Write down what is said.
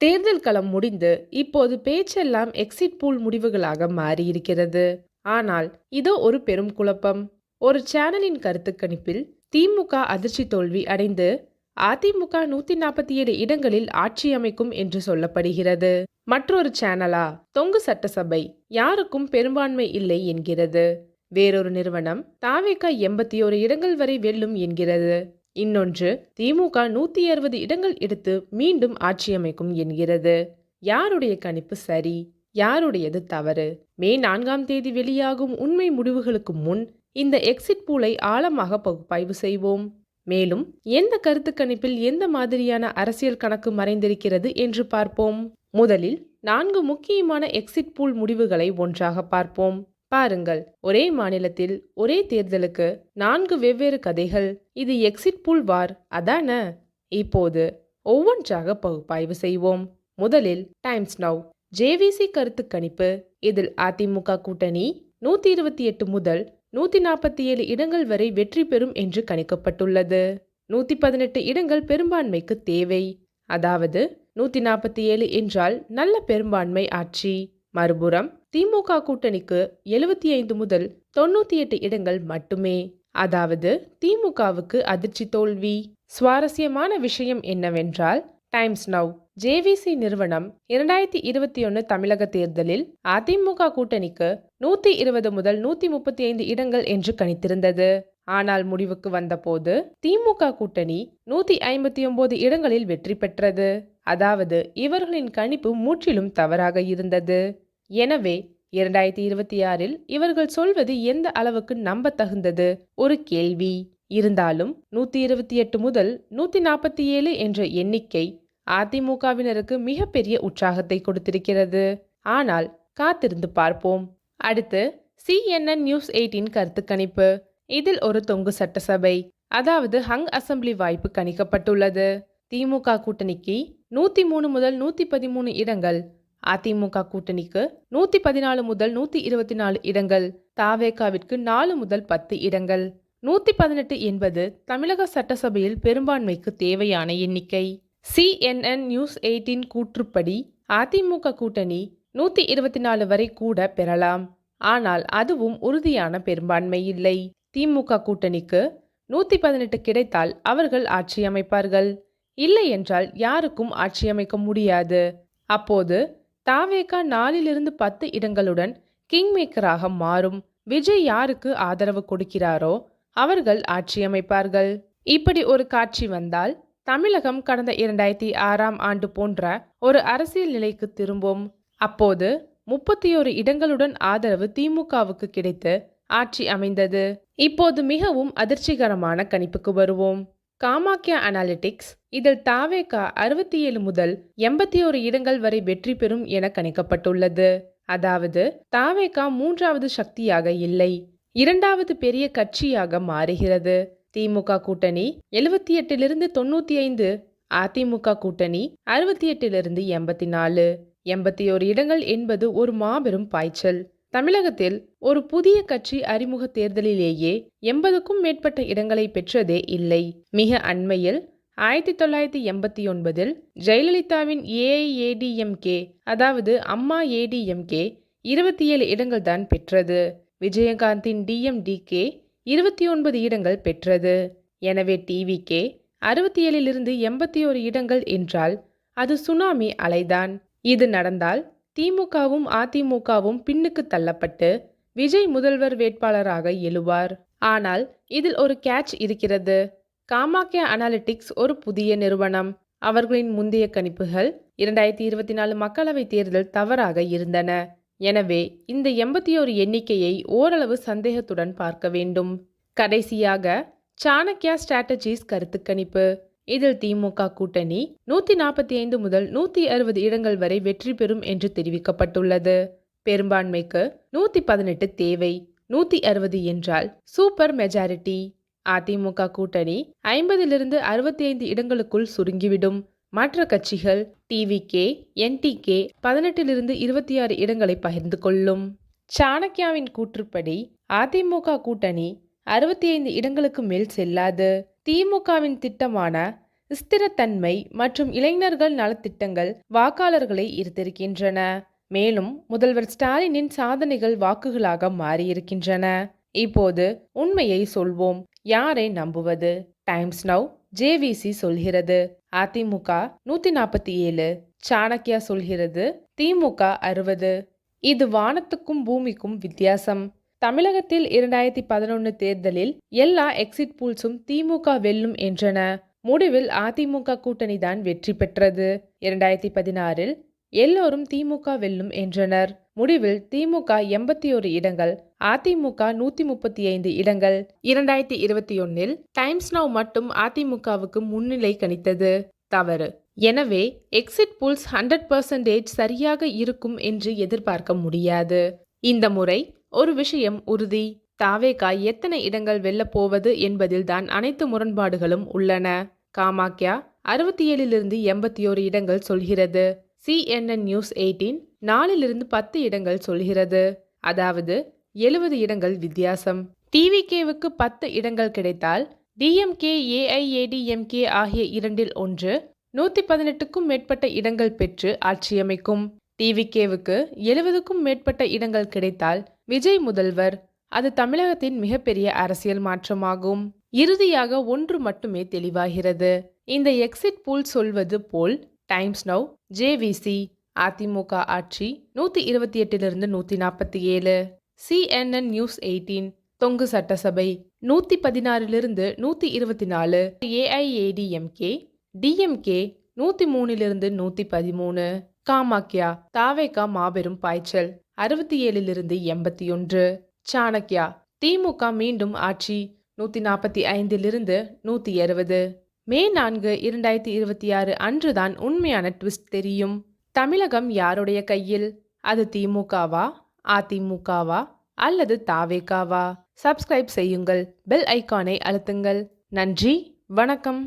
தேர்தல் களம் முடிந்து இப்போது பேச்செல்லாம் எக்ஸிட் பூல் முடிவுகளாக மாறியிருக்கிறது. ஆனால் இதோ ஒரு பெரும் குழப்பம். ஒரு சேனலின் கருத்து கணிப்பில் திமுக அதிர்ச்சி தோல்வி அடைந்து அதிமுக 147 இடங்களில் ஆட்சி அமைக்கும் என்று சொல்லப்படுகிறது. மற்றொரு சேனலா தொங்கு சட்டசபை யாருக்கும் பெரும்பான்மை இல்லை என்கிறது. வேறொரு நிறுவனம் தாவேக 81 இடங்கள் வரை வெல்லும் என்கிறது. இன்னொன்று திமுக 160 இடங்கள் எடுத்து மீண்டும் ஆட்சி அமைக்கும் என்கிறது. யாருடைய கணிப்பு சரி, யாருடையது தவறு? மே 4ஆம் தேதி வெளியாகும் உண்மை முடிவுகளுக்கு முன் இந்த எக்ஸிட் பூலை ஆழமாக பகுப்பாய்வு செய்வோம். மேலும் எந்த கருத்து கணிப்பில் எந்த மாதிரியான அரசியல் கணக்கு மறைந்திருக்கிறது என்று பார்ப்போம். முதலில் 4 முக்கியமான எக்ஸிட் பூல் முடிவுகளை ஒன்றாக பார்ப்போம். பாருங்கள், ஒரே மாநிலத்தில் ஒரே தேர்தலுக்கு 4 வெவ்வேறு கதைகள். இது எக்ஸிட் பூல் வார் அதான? இப்போது ஒவ்வொன்றாக பகுப்பாய்வு செய்வோம். முதலில் டைம்ஸ் நவ் ஜேவிசி கருத்து கணிப்பு. இதில் அதிமுக கூட்டணி 128 முதல் 147 இடங்கள் வரை வெற்றி பெறும் என்று கணிக்கப்பட்டுள்ளது. 118 இடங்கள் பெரும்பான்மைக்கு தேவை. அதாவது 147 என்றால் நல்ல பெரும்பான்மை ஆட்சி. மறுபுறம் திமுக கூட்டணிக்கு 75 முதல் 98 இடங்கள் மட்டுமே. அதாவது திமுகவுக்கு அதிர்ச்சி தோல்வி. சுவாரஸ்யமான விஷயம் என்னவென்றால், டைம்ஸ் நவ் ஜேவிசி நிறுவனம் 2021 தமிழக தேர்தலில் அதிமுக கூட்டணிக்கு 120 முதல் 135 இடங்கள் என்று கணித்திருந்தது. ஆனால் முடிவுக்கு வந்தபோது திமுக கூட்டணி 159 இடங்களில் வெற்றி பெற்றது. அதாவது இவர்களின் கணிப்பு முற்றிலும் தவறாக இருந்தது. எனவே 2026இல் இவர்கள் சொல்வது எந்த அளவுக்கு நம்ப தகுந்தது ஒரு கேள்வி. இருந்தாலும் 128 முதல் 147 என்ற எண்ணிக்கை அதிமுகவினருக்கு மிகப்பெரிய உற்சாகத்தை கொடுத்திருக்கிறது. ஆனால் காத்திருந்து பார்ப்போம். அடுத்து CNN நியூஸ் 18 கருத்து கணிப்பு. இதில் ஒரு தொங்கு சட்டசபை, அதாவது ஹங் அசெம்பிளி வாய்ப்பு கணிக்கப்பட்டுள்ளது. திமுக கூட்டணிக்கு 103 முதல் 113 இடங்கள், அதிமுக கூட்டணிக்கு 114 முதல் 124 இடங்கள், தாவேகாவிற்கு 4 முதல் 10 இடங்கள். 118 என்பது தமிழக சட்டசபையில் பெரும்பான்மைக்கு தேவையான எண்ணிக்கை. CNN நியூஸ் 18 கூற்றுப்படி அதிமுக கூட்டணி 124 வரை கூட பெறலாம். ஆனால் அதுவும் உறுதியான பெரும்பான்மை இல்லை. திமுக கூட்டணிக்கு 118 கிடைத்தால் அவர்கள் ஆட்சி அமைப்பார்கள். இல்லை என்றால் யாருக்கும் ஆட்சி அமைக்க முடியாது. அப்போது தாவேகா 4லிருந்து 10 இடங்களுடன் கிங் மேக்கராக மாறும். விஜய் யாருக்கு ஆதரவு கொடுக்கிறாரோ அவர்கள் ஆட்சி அமைப்பார்கள். இப்படி ஒரு காட்சி வந்தால் தமிழகம் கடந்த 2006ஆம் ஆண்டு போன்ற ஒரு அரசியல் நிலைக்கு திரும்பும். அப்போது 31 இடங்களுடன் ஆதரவு திமுகவுக்கு கிடைத்து ஆட்சி அமைந்தது. இப்போது மிகவும் அதிர்ச்சிகரமான கணிப்புக்கு வருவோம். காமாக்கியா அனாலிட்டிக்ஸ். இதில் தாவேகா 67 முதல் 81 இடங்கள் வரை வெற்றி பெறும் என கணிக்கப்பட்டுள்ளது. அதாவது தாவேகா 3வது சக்தியாக இல்லை, 2வது பெரிய கட்சியாக மாறுகிறது. திமுக கூட்டணி 78லிருந்து 95, அதிமுக கூட்டணி 68லிருந்து 84. 81 இடங்கள் என்பது ஒரு மாபெரும் பாய்ச்சல். தமிழகத்தில் ஒரு புதிய கட்சி அறிமுக தேர்தலிலேயே 80க்கும் மேற்பட்ட இடங்களை பெற்றதே இல்லை. மிக அண்மையில் 1989இல் ஜெயலலிதாவின் ஏஐஏடிஎம்கே, அதாவது அம்மா ஏடிஎம்கே 27 இடங்கள் தான் பெற்றது. விஜயகாந்தின் டிஎம்டிகே 29 இடங்கள் பெற்றது. எனவே டிவிகே 67லிருந்து 81 இடங்கள் என்றால் அது சுனாமி அலைதான். இது நடந்தால் திமுகவும் அதிமுகவும் பின்னுக்கு தள்ளப்பட்டு விஜய் முதல்வர் வேட்பாளராக எழுவார். ஆனால் இதில் ஒரு கேட்ச் இருக்கிறது. காமாக்கியா அனாலிட்டிக்ஸ் ஒரு புதிய நிறுவனம். அவர்களின் முந்தைய கணிப்புகள் 2024 மக்களவை தேர்தல் தவறாக இருந்தன. எனவே இந்த 81 எண்ணிக்கையை ஓரளவு சந்தேகத்துடன் பார்க்க வேண்டும். கடைசியாக சாணக்யா ஸ்ட்ராட்டஜிஸ் கருத்து கணிப்பு. இதில் திமுக கூட்டணி 145 முதல் 160 இடங்கள் வரை வெற்றி பெறும் என்று தெரிவிக்கப்பட்டுள்ளது. பெரும்பான்மைக்கு 118 தேவை. 160 என்றால் சூப்பர் மெஜாரிட்டி. அதிமுக கூட்டணி 50லிருந்து 65 இடங்களுக்குள் சுருங்கிவிடும். மற்ற கட்சிகள் டிவிகே, என்டிகே 18லிருந்து 26 இடங்களை பகிர்ந்து கொள்ளும். சாணக்யாவின் கூற்றுப்படி அதிமுக கூட்டணி 65 இடங்களுக்கு மேல் செல்லாது. திமுகவின் திட்டமான ஸ்திரத்தன்மை மற்றும் இளைஞர்கள் நலத்திட்டங்கள் வாக்காளர்களை ஈர்த்திருக்கின்றன. மேலும் முதல்வர் ஸ்டாலினின் சாதனைகள் வாக்குகளாக மாறியிருக்கின்றன. இப்போது உண்மையை சொல்வோம், யாரை நம்புவது? டைம்ஸ் நவ் ஜேவிசி சொல்கிறது அதிமுக 147, சாணக்கியா சொல்கிறது திமுக 60. இது வானத்துக்கும் பூமிக்கும் வித்தியாசம். தமிழகத்தில் 2011 தேர்தலில் எல்லா எக்ஸிட் பூல்ஸும் திமுக வெல்லும் என்றன. முடிவில் அதிமுக கூட்டணி தான் வெற்றி பெற்றது. 2016இல் எல்லோரும் திமுக வெல்லும் என்றனர். முடிவில் திமுக 81 இடங்கள், அதிமுக 135 இடங்கள். 2021இல் டைம்ஸ் நவ் மட்டும் அதிமுகவுக்கு முன்னிலை கணித்தது. தவறு. எனவே எக்ஸிட் பூல்ஸ் 100% சரியாக இருக்கும் என்று எதிர்பார்க்க முடியாது. இந்த முறை ஒரு விஷயம் உறுதி, தாவேகா எத்தனை இடங்கள் வெல்லப் போவது என்பதில் தான் அனைத்து முரண்பாடுகளும் உள்ளன. காமாக்யா 67 81 இடங்கள் சொல்கிறது. CNN நியூஸ் 18 4 10 இடங்கள் சொல்கிறது. அதாவது 70 இடங்கள் வித்தியாசம். டிவிகேவுக்கு 10 இடங்கள் கிடைத்தால் டிஎம்கே ஏஐஏடிஎம்கே ஆகிய இரண்டில் ஒன்று 118க்கும் மேற்பட்ட இடங்கள் பெற்று ஆட்சியமைக்கும். டிவிகேவுக்கு 70க்கும் மேற்பட்ட இடங்கள் கிடைத்தால் விஜய் முதல்வர். அது தமிழகத்தின் மிகப்பெரிய அரசியல் மாற்றமாகும். இறுதியாக ஒன்று மட்டுமே தெளிவாகிறது. இந்த எக்ஸிட் பூல் சொல்வது போல் டைம்ஸ் நவ் ஜேவிசி அதிமுக ஆட்சி 128 147. CNN நியூஸ் 18 தொங்கு சட்டசபை 116 124. AIADMK DMK 103 113. காமாக்யா தாவேகா மாபெரும் பாய்ச்சல் 67 81. சாணக்கியா திமுக மீண்டும் ஆட்சி 145 160. மே 4, 2026 அன்றுதான் உண்மையான ட்விஸ்ட் தெரியும். தமிழகம் யாருடைய கையில்? அது திமுகவா, அதிமுகவா அல்லது தாவேகாவா? சப்ஸ்கிரைப் செய்யுங்கள், பெல் ஐகானை அழுத்துங்கள். நன்றி, வணக்கம்.